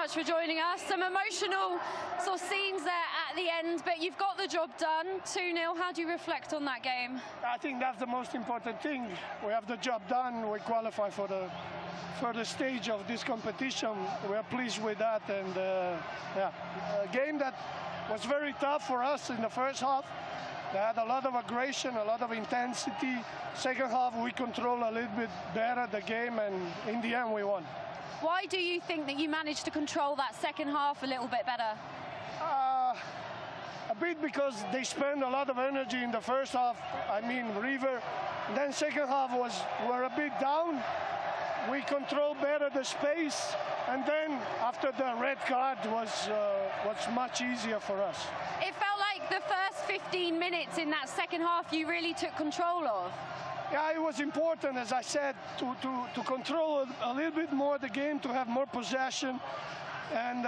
much for joining us. Some emotional sort of scenes there at the end, but you've got the job done. 2-0. How do you reflect on that game? I think that's the most important thing. We have the job done. We qualify for the further stage of this competition. We are pleased with that, and yeah, a game that was very tough for us in the first half. They had a lot of aggression, a lot of intensity. Second half, we controlled a little bit better the game, and in the end, we won. Why do you think that you managed to control that second half a little bit better? A bit because they spent a lot of energy in the first half. I mean, River. And then second half were a bit down. We controlled better the space, and then after the red card was much easier for us. It felt like the first 15 minutes in that second half you really took control of. Yeah, it was important, as I said, to control a little bit more the game, to have more possession, and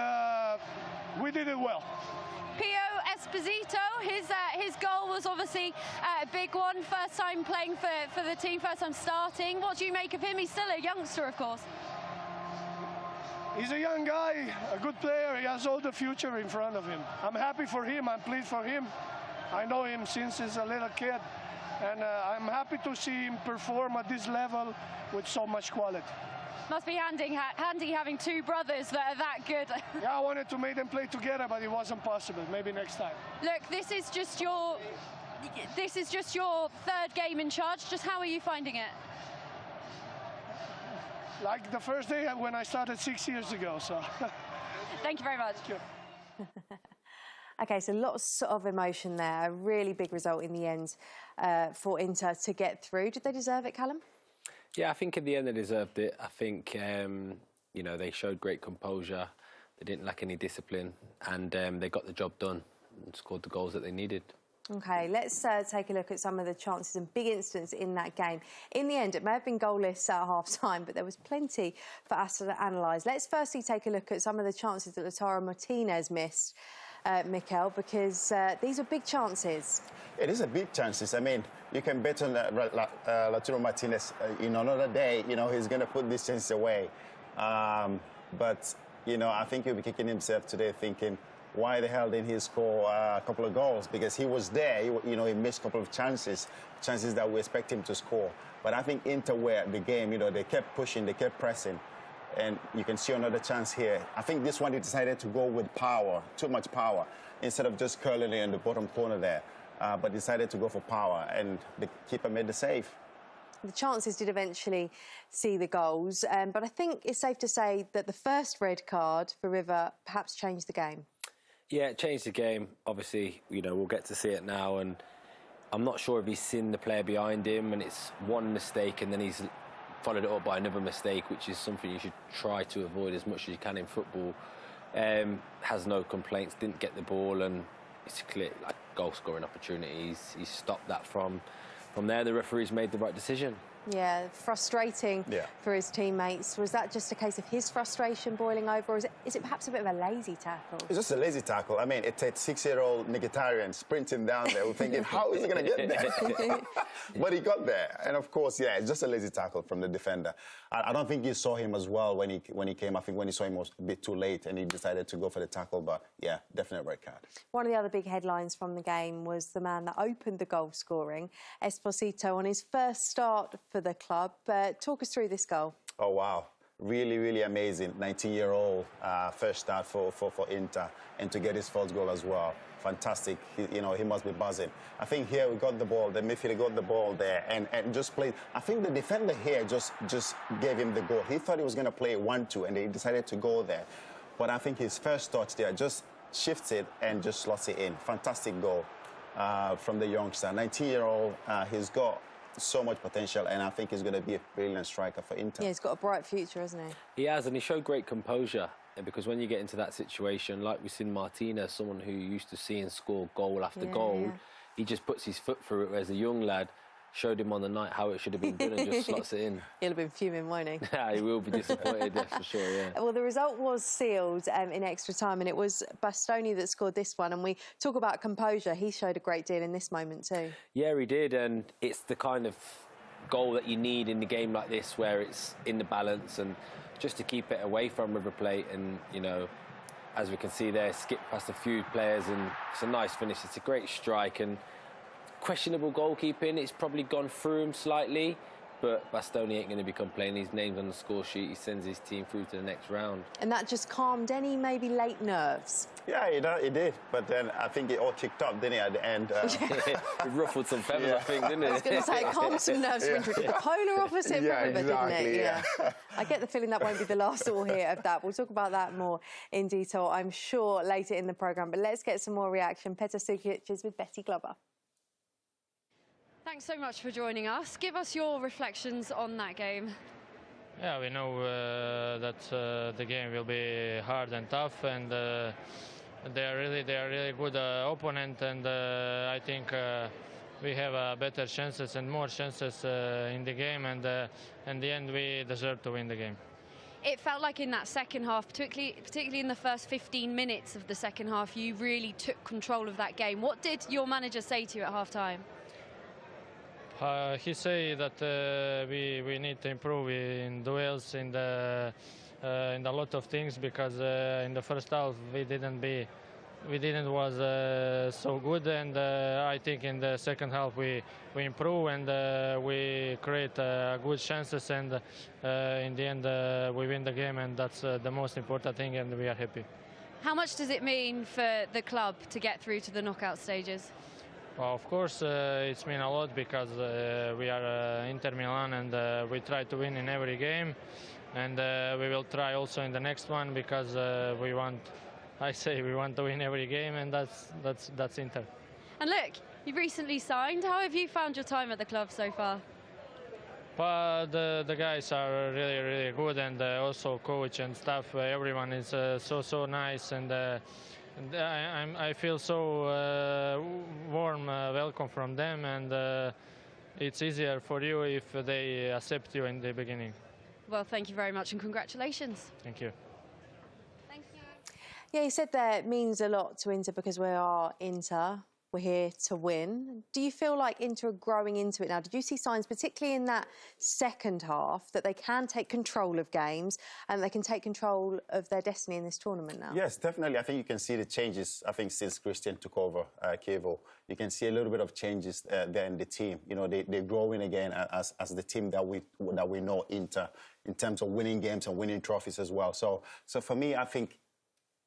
we did it well. Pio Esposito, his goal was obviously a big one. First time playing for the team, first time starting. What do you make of him? He's still a youngster, of course. He's a young guy, a good player. He has all the future in front of him. I'm happy for him. I'm pleased for him. I know him since he's a little kid, and I'm happy to see him perform at this level with so much quality. Must be handy having two brothers that are that good. Yeah, I wanted to make them play together, but it wasn't possible. Maybe next time. Look, this is just your third game in charge. Just how are you finding it? Like the first day when I started 6 years ago. So. Thank you very much. Thank you. Okay, so lots of emotion there. A really big result in the end for Inter to get through. Did they deserve it, Callum? Yeah, I think in the end they deserved it. I think, you know, they showed great composure. They didn't lack any discipline, and they got the job done and scored the goals that they needed. OK, let's take a look at some of the chances and big incidents in that game. In the end, it may have been goalless at half-time, but there was plenty for us to analyse. Let's firstly take a look at some of the chances that Lautaro Martinez missed, Mikel, because these are big chances. It is a big chances. I mean, you can bet on Lautaro Martinez in another day. You know, he's going to put this chance away. But, you know, I think he'll be kicking himself today thinking, why the hell didn't he score a couple of goals? Because he was there. You know, he missed a couple of chances that we expect him to score. But I think Inter were the game. You know, they kept pushing, they kept pressing. And you can see another chance here. I think this one, they decided to go with power, too much power, instead of just curling it in the bottom corner there. But decided to go for power, and the keeper made the save. The chances did eventually see the goals, but I think it's safe to say that the first red card for River perhaps changed the game. Yeah, it changed the game. Obviously, you know, we'll get to see it now, and I'm not sure if he's seen the player behind him, and it's one mistake, and then he's followed it up by another mistake, which is something you should try to avoid as much as you can in football. Has no complaints, didn't get the ball, and it's clear, like, goal-scoring opportunities. He stopped that from there. The referees made the right decision. Yeah, frustrating for his teammates. Was that just a case of his frustration boiling over, or is it perhaps a bit of a lazy tackle? It's just a lazy tackle. I mean, it's a 6-year-old Mkhitaryan sprinting down there. We're thinking, how is he going to get there? But he got there. And, of course, yeah, it's just a lazy tackle from the defender. I don't think he saw him as well when he came. I think when he saw him was a bit too late, and he decided to go for the tackle. But, yeah, definite red card. One of the other big headlines from the game was the man that opened the goal scoring, Esposito, on his first start for the club. Talk us through this goal. Oh, wow. Really, really amazing. 19-year-old first start for Inter, and to get his first goal as well. Fantastic. You know, he must be buzzing. I think here we got the ball, the midfielder got the ball there and just played. I think the defender here just gave him the goal. He thought he was going to play 1-2, and he decided to go there. But I think his first touch there just shifts it and just slots it in. Fantastic goal from the youngster. 19-year-old, he's got so much potential, and I think he's going to be a brilliant striker for Inter. Yeah, he's got a bright future, hasn't he? He has, and he showed great composure, because when you get into that situation, like we've seen Martinez, someone who used to see and score goal after goal, he just puts his foot through it, whereas the young lad showed him on the night how it should have been done and just slots it in. He'll have been fuming, won't he? Yeah, he will be disappointed, that's for sure, yeah. Well, the result was sealed in extra time, and it was Bastoni that scored this one. And we talk about composure. He showed a great deal in this moment too. Yeah, he did, and it's the kind of goal that you need in a game like this, where it's in the balance, and just to keep it away from River Plate. And you know, as we can see there, skip past a few players, and it's a nice finish. It's a great strike, and questionable goalkeeping. It's probably gone through him slightly, but Bastoni ain't going to be complaining. His name's on the score sheet. He sends his team through to the next round. And that just calmed any maybe late nerves? Yeah, it did. But then I think it all kicked up, didn't it, at the end? It ruffled some feathers, I think, didn't it? I was going to say, it calmed some nerves. Yeah. The polar opposite from River, exactly, didn't it? Yeah. I get the feeling that won't be the last that we'll hear of that. We'll talk about that more in detail, I'm sure, later in the programme. But let's get some more reaction. Petar Sucic is with Betty Glover. Thanks so much for joining us. Give us your reflections on that game. Yeah, we know that the game will be hard and tough, and they are really good opponent, and I think we have better chances and more chances in the game, and in the end we deserve to win the game. It felt like in that second half, particularly in the first 15 minutes of the second half, you really took control of that game. What did your manager say to you at half-time? He said that we need to improve in duels, in a lot of things, because in the first half we didn't was so good, and I think in the second half we improve, and we create good chances, and in the end we win the game, and that's the most important thing, and we are happy. How much does it mean for the club to get through to the knockout stages? Well, of course, it's mean a lot, because we are Inter Milan, and we try to win in every game, and we will try also in the next one, because we want to win every game, and that's Inter. And look, you recently signed. How have you found your time at the club so far? But the guys are really good, and also coach and staff. Everyone is so nice, and I feel so warm welcome from them, and it's easier for you if they accept you in the beginning. Well, thank you very much, and congratulations. Thank you. Thank you. Yeah, he said that it means a lot to Inter because we are Inter. We're here to win. Do you feel like Inter are growing into it now? Did you see signs, particularly in that second half, that they can take control of games and they can take control of their destiny in this tournament now? Yes, definitely. I think you can see the changes, I think, since Cristian took over Chivu. You can see a little bit of changes there in the team. You know, they're growing again as the team that we know Inter, in terms of winning games and winning trophies as well. So for me, I think,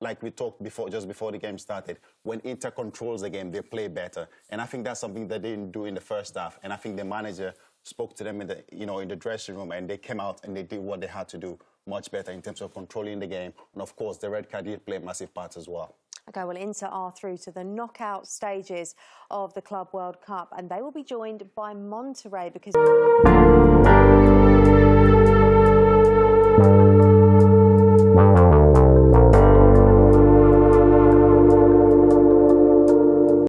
like we talked before, just before the game started, when Inter controls the game, they play better. And I think that's something they didn't do in the first half. And I think the manager spoke to them in the dressing room, and they came out and they did what they had to do much better in terms of controlling the game. And of course, the red card did play a massive part as well. OK, well, Inter are through to the knockout stages of the Club World Cup, and they will be joined by Monterrey because...